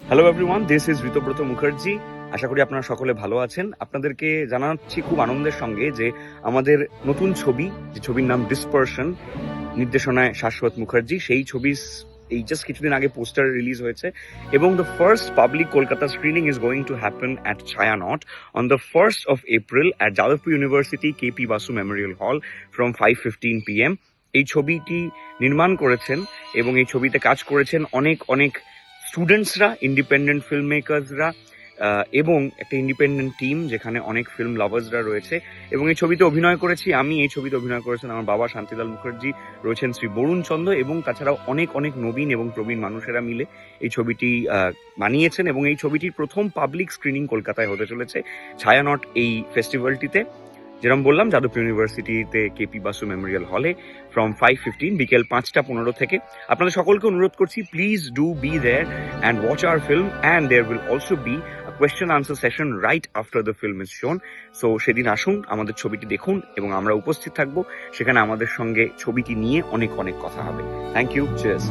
Hello everyone, this is Ritabrata Mukherjee. আশা করি আপনারা সকলে ভালো আছেন। আপনাদেরকে জানাচ্ছি খুব আনন্দের সঙ্গে যে আমাদের নতুন ছবি, যে ছবির নাম ডিসপারশন, নির্দেশনায় শাশ্বত মুখার্জি, সেই ছবি এই জাস্ট কিছুদিন আগে পোস্টার রিলিজ হয়েছে এবং the first public Kolkata screening is going to happen at Chhayanaut on the 1st of April at Jadavpur university KP Basu Memorial হল ফ্রম 5:15 PM। এই ছবিটি নির্মাণ করেছেন এবং এই ছবিতে কাজ করেছেন অনেক অনেক স্টুডেন্টসরা, ইন্ডিপেন্ডেন্ট ফিল্ম মেকার্সরা এবং একটা ইন্ডিপেন্ডেন্ট টিম যেখানে অনেক ফিল্ম লাভার্সরা রয়েছে। এবং এই ছবিতে অভিনয় করেছি আমি, এই ছবিতে অভিনয় করেছেন আমার বাবা শান্তিলাল মুখার্জি, রয়েছেন শ্রী বরুণ চন্দ্র এবং তাছাড়াও অনেক অনেক নবীন এবং প্রবীণ মানুষেরা মিলে এই ছবিটি বানিয়েছেন। এবং এই ছবিটির প্রথম পাবলিক স্ক্রিনিং কলকাতায় হতে চলেছে ছায়ানট এই ফেস্টিভ্যালটিতে, যেরকম বললাম যাদবপুর ইউনিভার্সিটিতে কেপি বাসু মেমোরিয়াল হলে ফ্রম 5:15 বিকেল 5:15 থেকে। আপনাদের সকলকে অনুরোধ করছি, please do be there and watch our film, and there will also be a question answer session right after the film is shown. So সেদিন আসুন, আমাদের ছবিটি দেখুন এবং আমরা উপস্থিত থাকবো সেখানে। আমাদের সঙ্গে ছবিটি নিয়ে অনেক অনেক কথা হবে। Thank you, cheers.